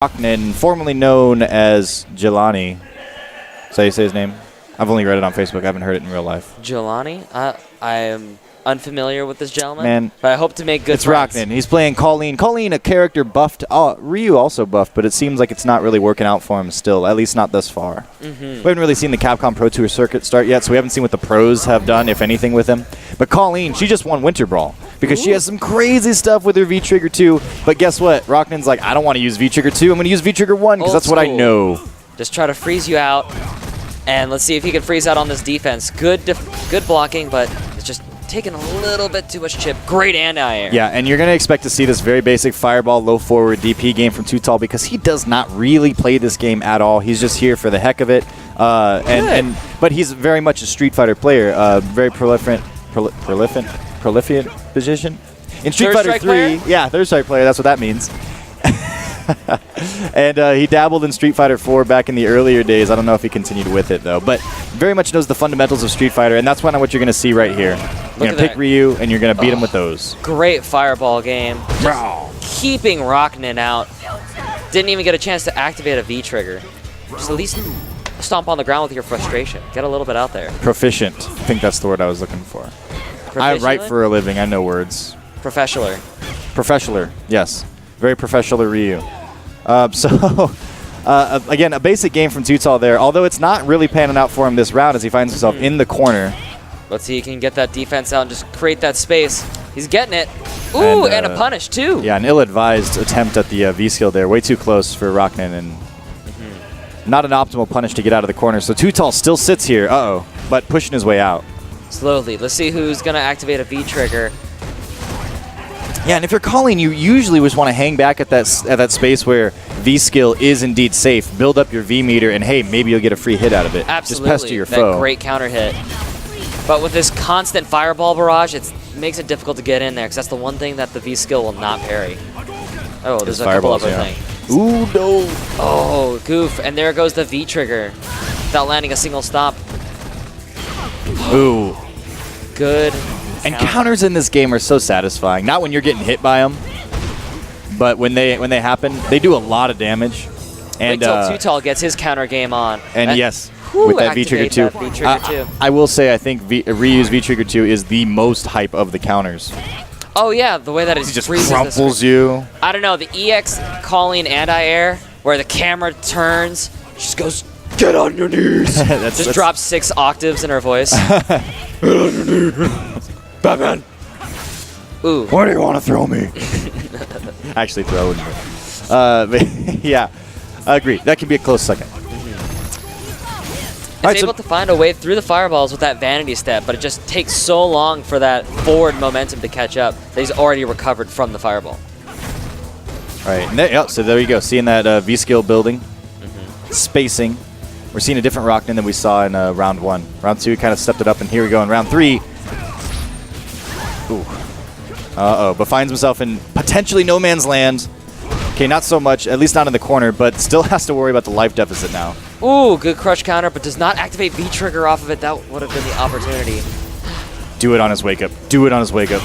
Roknin, formerly known as Jelani. Is that how you say his name? I've only read it on Facebook. I haven't heard it in real life. Jelani? I am unfamiliar with this gentleman, Man, but I hope to make good It's friends. Roknin. He's playing Colleen. Colleen, a character buffed. Oh, Ryu also buffed, but it seems like it's not really working out for him still, at least not thus far. We haven't really seen the Capcom Pro Tour circuit start yet, so we haven't seen what the pros have done, if anything, with him. But Colleen, she just won Winter Brawl because she has some crazy stuff with her V-Trigger 2. But guess what? Roknin's like, I don't want to use V-Trigger 2. I'm going to use V-Trigger 1 because that's what I know. Just try to freeze you out, and let's see if he can freeze out on this defense. Good blocking, but it's just taking a little bit too much chip. Great anti-air. Yeah, and you're going to expect to see this very basic fireball, low forward DP game from TooTall because he does not really play this game at all. He's just here for the heck of it. But he's very much a Street Fighter player. Very prolific position. In Street Fighter 3, yeah, third strike player, that's what that means. And he dabbled in Street Fighter 4 back in the earlier days. I don't know if he continued with it, though. But very much knows the fundamentals of Street Fighter, and that's kind of what you're going to see right here. You're going to pick Ryu, and you're going to beat him with those. Great fireball game. Just keeping Roknin out. Didn't even get a chance to activate a V-trigger. Just at least stomp on the ground with your frustration. Get a little bit out there. Proficient. I think that's the word I was looking for. I write for a living. I know words. Professional. Professional, yes. Very professional Ryu. Again, a basic game from TooTall there, although it's not really panning out for him this round as he finds himself in the corner. Let's see if he can get that defense out and just create that space. He's getting it. Ooh, and a punish, too. Yeah, an ill-advised attempt at the V-skill there. Way too close for Roknin, and not an optimal punish to get out of the corner. So TooTall still sits here, but pushing his way out. Slowly. Let's see who's going to activate a V-trigger. Yeah, and if you're calling, you usually just want to hang back at that space where V-skill is indeed safe. Build up your V-meter, and hey, maybe you'll get a free hit out of it. Absolutely. Just pester your foe. That great counter hit. But with this constant fireball barrage, it makes it difficult to get in there, because that's the one thing that the V-skill will not parry. Oh, there's a couple other things. Ooh, no. Oh, goof. And there goes the V-trigger without landing a single stop. Ooh. Good. And counters in this game are so satisfying. Not when you're getting hit by them, but when they happen, they do a lot of damage. And wait till TooTall gets his counter game on. And yes, with that V-trigger 2. I will say I think Ryu's V-trigger 2 is the most hype of the counters. Oh yeah, the way that it just crumples you. I don't know, the EX calling anti-air, where the camera turns, just goes, get on your knees. Just drops 6 octaves in her voice. Get on your knees. Batman! Ooh. Why do you want to throw me? Actually throwing me. But yeah, I agree. That could be a close second. He's able to find a way through the fireballs with that vanity step, but it just takes so long for that forward momentum to catch up that he's already recovered from the fireball. All right, so there you go. Seeing that V-skill building, spacing. We're seeing a different Roknin than we saw in round 1. Round 2 kind of stepped it up, and here we go in round 3. Ooh. But finds himself in potentially no man's land. Okay, not so much, at least not in the corner, but still has to worry about the life deficit now. Ooh, good crush counter, but does not activate V-trigger off of it. That would have been the opportunity. Do it on his wake up. Do it on his wake up.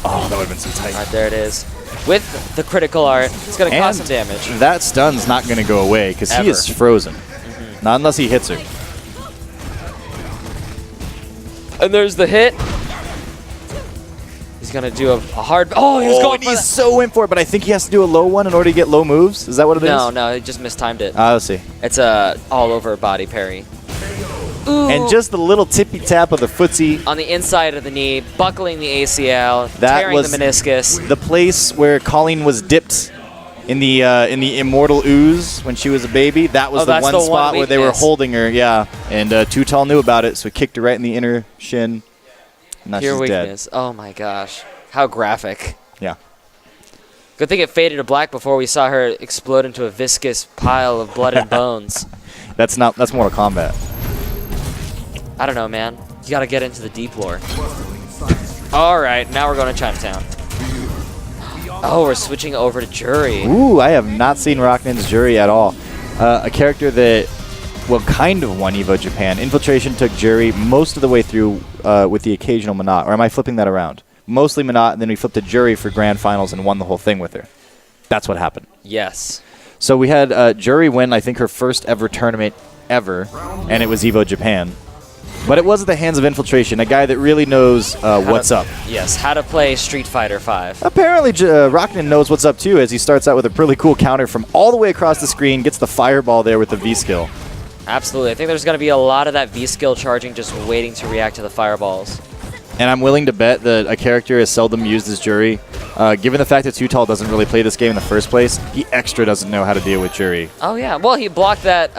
Oh, that would have been so tight. All right, there it is. With the critical art, it's going to cause some damage. That stun's not going to go away because he is frozen. Not unless he hits her. And there's the hit. He's going to do a hard... Oh, he was going for he's so in for it, but I think he has to do a low one in order to get low moves. Is that what it is? No, he just mistimed it. Let's see. It's a all-over body parry. Ooh. And just the little tippy tap of the footsie. On the inside of the knee, buckling the ACL, tearing the meniscus. The place where Colleen was dipped in the immortal ooze when she was a baby. That was the one spot where they were holding her, yeah. And TooTall knew about it, so he kicked her right in the inner shin. Now Pure she's weakness. Dead. Oh my gosh. How graphic. Yeah. Good thing it faded to black before we saw her explode into a viscous pile of blood and bones. That's Mortal Kombat. I don't know, man. You gotta get into the deep lore. Alright, now we're going to Chinatown. Oh, we're switching over to Jury. Ooh, I have not seen Roknin's Jury at all. A character that, well, kind of won EVO Japan. Infiltration took Jury most of the way through with the occasional Minot. Or am I flipping that around? Mostly Minot, and then we flipped to Jury for Grand Finals and won the whole thing with her. That's what happened. Yes. So we had Jury win, I think, her first ever tournament ever, and it was EVO Japan. But it was at the hands of Infiltration, a guy that really knows what's up. Yes, how to play Street Fighter V. Apparently, Roknin knows what's up too, as he starts out with a really cool counter from all the way across the screen, gets the fireball there with the V-skill. Absolutely. I think there's going to be a lot of that V-skill charging just waiting to react to the fireballs. And I'm willing to bet that a character is seldom used as Jury. Given the fact that TooTall doesn't really play this game in the first place, he extra doesn't know how to deal with Jury. Oh, yeah. Well, he blocked that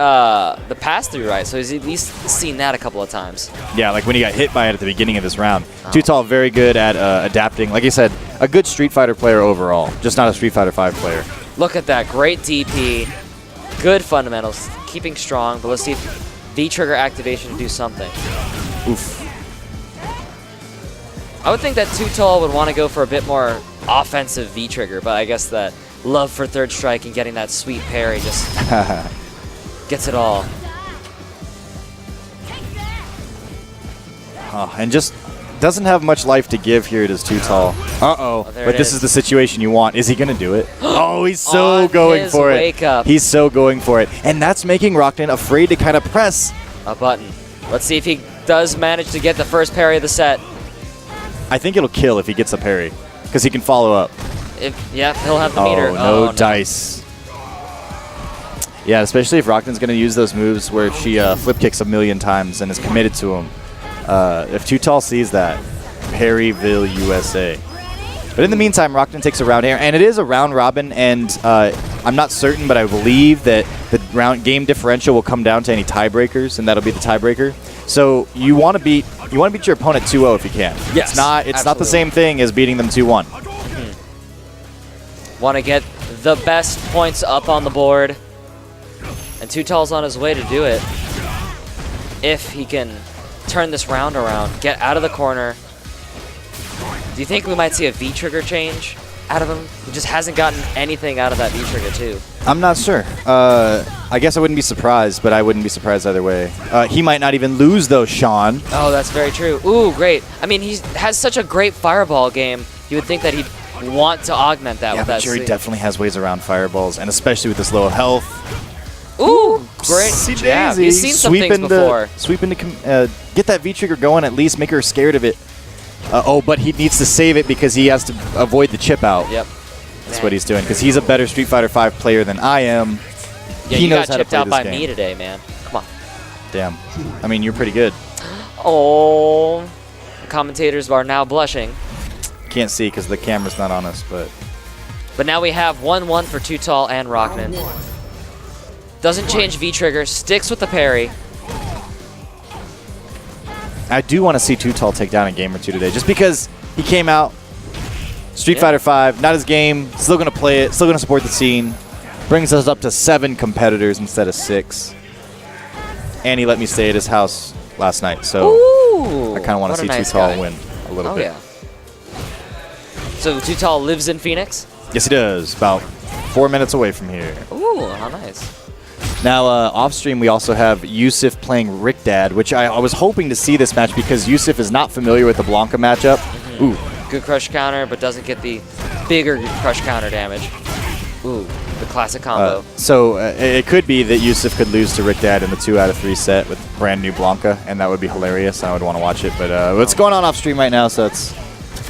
the pass-through, right? So he's at least seen that a couple of times. Yeah, like when he got hit by it at the beginning of this round. Oh. TooTall very good at adapting. Like I said, a good Street Fighter player overall, just not a Street Fighter V player. Look at that. Great DP. Good fundamentals. Keeping strong. But let's see if V-trigger activation do something. Oof. I would think that TooTall would want to go for a bit more offensive V-trigger, but I guess that love for third strike and getting that sweet parry just gets it all. And just doesn't have much life to give here, does TooTall. Uh-oh. But this is the situation you want. Is he going to do it? Oh, he's so going for it. He's so going for it. And that's making Roknin afraid to kind of press a button. Let's see if he does manage to get the first parry of the set. I think it'll kill if he gets a parry, because he can follow up. Yeah, he'll have the meter. Oh, no dice. Yeah, especially if Roknin's going to use those moves where she flip kicks a million times and is committed to him. If TooTall sees that, Perryville, USA. But in the meantime, Roknin takes a round here, and it is a round robin, and I'm not certain, but I believe that the round game differential will come down to any tiebreakers, and that'll be the tiebreaker. So you want to beat your opponent 2-0 if you can. Yes, it's not the same thing as beating them 2-1. Want to get the best points up on the board, and TooTall's on his way to do it. If he can turn this round around, get out of the corner. Do you think we might see a V-trigger change out of him? He just hasn't gotten anything out of that V-trigger too. I'm not sure. I guess I wouldn't be surprised, but I wouldn't be surprised either way. He might not even lose, though, Sean. Oh, that's very true. Ooh, great. I mean, he has such a great fireball game. You would think that he'd want to augment that with that. Yeah, Jury definitely has ways around fireballs, and especially with this low health. Ooh, great jab. He's seen some things before. Sweep into, get that V-trigger going, at least make her scared of it. But he needs to save it because he has to avoid the chip out. Yep. That's what he's doing, because he's a better Street Fighter V player than I am. Yeah, he got knows how to chipped play out this by game. me today, man. Come on. Damn. I mean, you're pretty good. Oh. The commentators are now blushing. Can't see because the camera's not on us, but... But now we have 1-1 for TooTall and Roknin. Doesn't change V-trigger, sticks with the parry. I do want to see TooTall take down a game or two today, just because he came out, Street Fighter V, not his game, still going to play it, still going to support the scene. Brings us up to 7 competitors instead of 6. And he let me stay at his house last night, so Ooh, I kind of want to see TooTall win a little bit. Yeah. So TooTall lives in Phoenix? Yes, he does. About 4 minutes away from here. Ooh, how nice. Now, off stream, we also have Yusuf playing Rick Dad, which I was hoping to see this match because Yusuf is not familiar with the Blanca matchup. Ooh. Good crush counter, but doesn't get the bigger crush counter damage. Ooh, the classic combo. So it could be that Yusuf could lose to Rick Dad in the 2 out of 3 set with brand new Blanca, and that would be hilarious. I would want to watch it, but what's going on off stream right now, so it's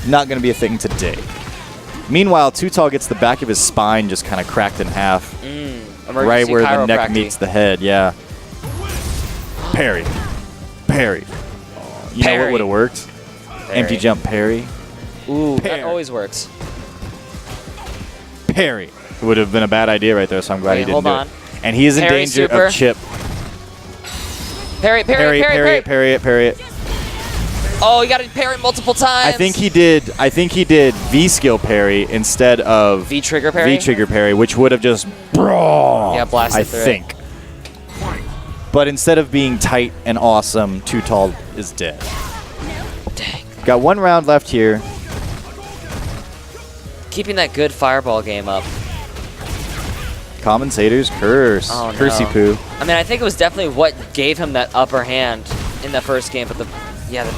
not going to be a thing today. Meanwhile, TooTall gets the back of his spine just kind of cracked in half. Right where the neck meets the head, yeah. Parry. Parry. You know what would have worked? Parry. Empty jump parry. Ooh, parry. That always works. Parry. It would have been a bad idea right there, so I'm glad he didn't do it. And he is in danger of chip. Parry, parry, parry, parry it, parry it. Oh, you got to parry multiple times. I think he did V-skill parry instead of V-trigger parry. V-trigger parry, which would have just blasted through it. But instead of being tight and awesome, TooTall is dead. Dang. Got 1 round left here. Keeping that good fireball game up. Commentators curse. Oh, Cursey no. poo. I mean, I think it was definitely what gave him that upper hand in the first game, but the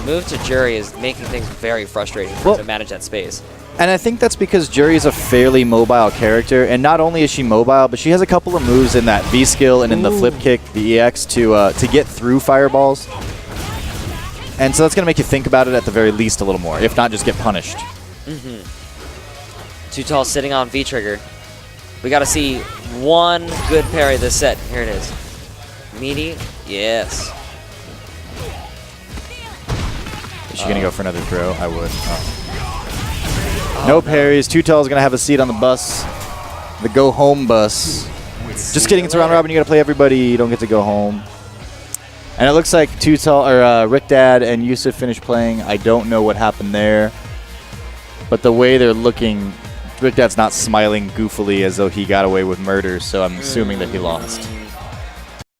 move to Jury is making things very frustrating for him to manage that space. And I think that's because Jury's a fairly mobile character, and not only is she mobile, but she has a couple of moves in that V skill and in the flip kick, the EX, to get through fireballs. And so that's going to make you think about it at the very least a little more, if not just get punished. TooTall sitting on V trigger. We got to see one good parry this set. Here it is. Meaty, yes. Is she going to go for another throw? I would. No parries. TooTall is going to have a seat on the bus. The go-home bus. Just kidding. It's a round robin. You got to play everybody. You don't get to go home. And it looks like TooTall or Rick Dad and Yusuf finished playing. I don't know what happened there. But the way they're looking, Rick Dad's not smiling goofily as though he got away with murder, so I'm assuming that he lost.